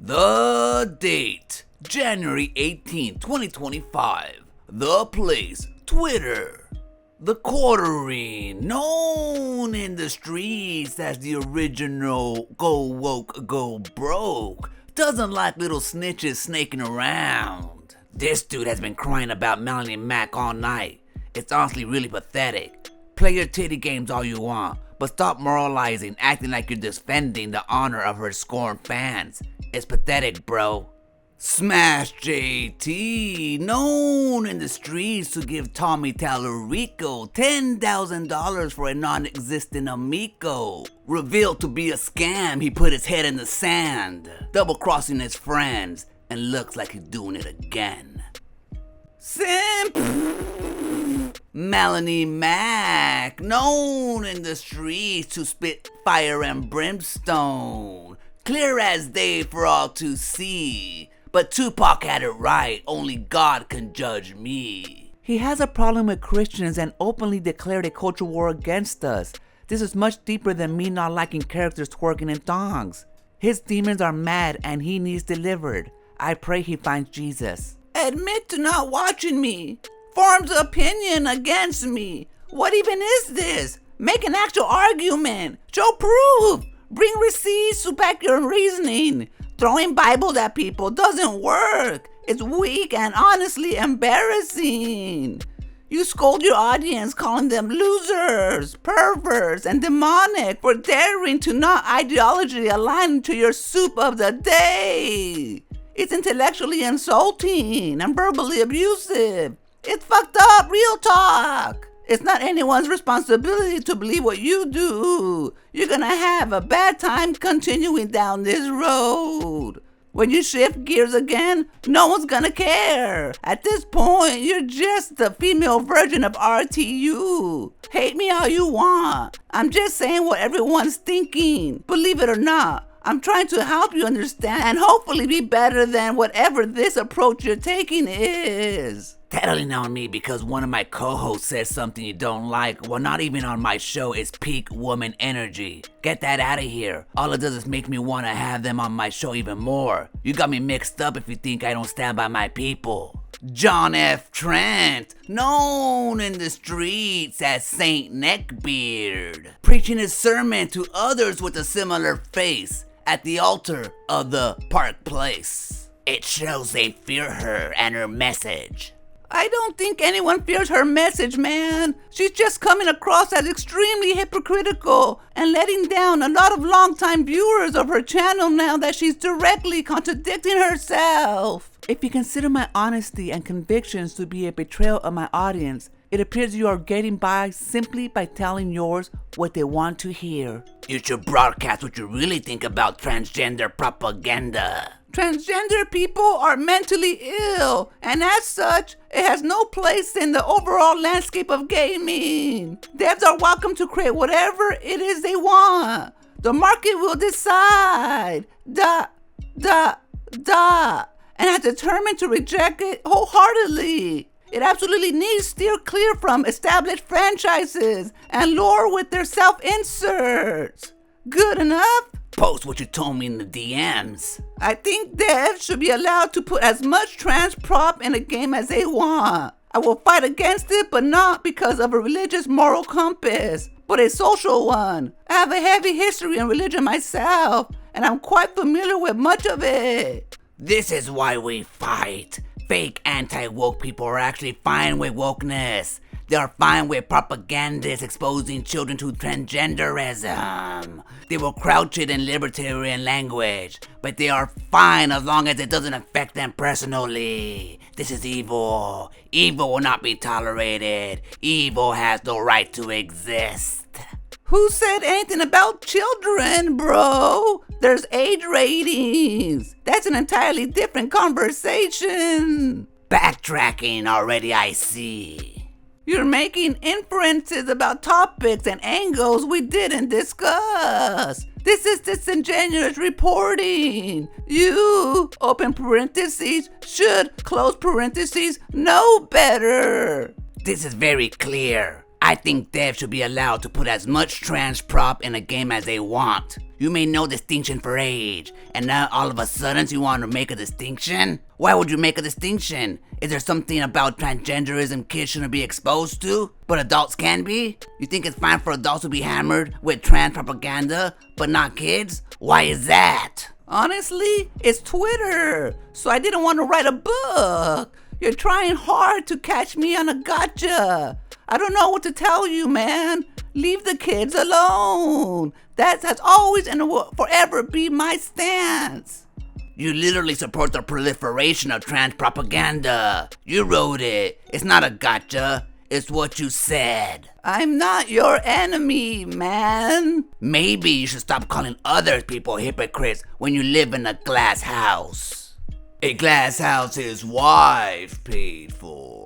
The date, January 18, 2025. The place, Twitter. The Quatering, known in the streets as the original go woke, go broke, doesn't like little snitches snaking around. This dude has been crying about Melonie and Mac all night. It's honestly really pathetic. Play your titty games all you want, but stop moralizing, acting like you're defending the honor of her scorned fans. It's pathetic, bro. Smash JT, known in the streets to give Tommy Tallarico $10,000 for a non-existent amigo. Revealed to be a scam, he put his head in the sand, double-crossing his friends, and looks like he's doing it again. Simp! Melonie Mac, known in the streets to spit fire and brimstone, clear as day for all to see. But Tupac had it right, only God can judge me. He has a problem with Christians and openly declared a cultural war against us. This is much deeper than me not liking characters twerking in thongs. His demons are mad and he needs delivered. I pray he finds Jesus. Admit to not watching me. Forms opinion against me. What even is this? Make an actual argument. Show proof. Bring receipts to back your reasoning. Throwing Bibles at people doesn't work. It's weak and honestly embarrassing. You scold your audience calling them losers, perverts, and demonic for daring to not ideologically align to your soup of the day. It's intellectually insulting and verbally abusive. It's fucked up, real talk. It's not anyone's responsibility to believe what you do. You're gonna have a bad time continuing down this road. When you shift gears again, no one's gonna care. At this point, you're just the female version of RTU. Hate me all you want. I'm just saying what everyone's thinking. Believe it or not, I'm trying to help you understand and hopefully be better than whatever this approach you're taking is. Tattling on me because one of my co-hosts says something you don't like. Well, not even on my show is peak woman energy. Get that out of here. All it does is make me want to have them on my show even more. You got me mixed up if you think I don't stand by my people. John F. Trent, known in the streets as Saint Neckbeard, preaching his sermon to others with a similar face at the altar of the Park Place. It shows they fear her and her message. I don't think anyone fears her message, man. She's just coming across as extremely hypocritical and letting down a lot of longtime viewers of her channel now that she's directly contradicting herself. If you consider my honesty and convictions to be a betrayal of my audience, it appears you are getting by simply by telling yours what they want to hear. You should broadcast what you really think about transgender propaganda. Transgender people are mentally ill, and as such, it has no place in the overall landscape of gaming. Devs are welcome to create whatever it is they want. The market will decide. And are determined to reject it wholeheartedly. It absolutely needs to steer clear from established franchises and lure with their self-inserts. Good enough? Post what you told me in the DMs. I think devs should be allowed to put as much trans prop in a game as they want. I will fight against it, but not because of a religious moral compass, but a social one. I have a heavy history in religion myself, and I'm quite familiar with much of it. This is why we fight. Fake anti-woke people are actually fine with wokeness. They are fine with propagandists exposing children to transgenderism. They will crouch it in libertarian language, but they are fine as long as it doesn't affect them personally. This is evil. Evil will not be tolerated. Evil has no right to exist. Who said anything about children, bro? There's age ratings. That's an entirely different conversation. Backtracking already, I see. You're making inferences about topics and angles we didn't discuss. This is disingenuous reporting. You, open parentheses, should, close parentheses, know better. This is very clear. I think devs should be allowed to put as much trans prop in a game as they want. You made no distinction for age, and now all of a sudden you want to make a distinction? Why would you make a distinction? Is there something about transgenderism kids shouldn't be exposed to, but adults can be? You think it's fine for adults to be hammered with trans propaganda, but not kids? Why is that? Honestly, it's Twitter, so I didn't want to write a book. You're trying hard to catch me on a gotcha. I don't know what to tell you, man. Leave the kids alone. That has always and will forever be my stance. You literally support the proliferation of trans propaganda. You wrote it. It's not a gotcha. It's what you said. I'm not your enemy, man. Maybe you should stop calling other people hypocrites when you live in a glass house. A glass house his wife paid for.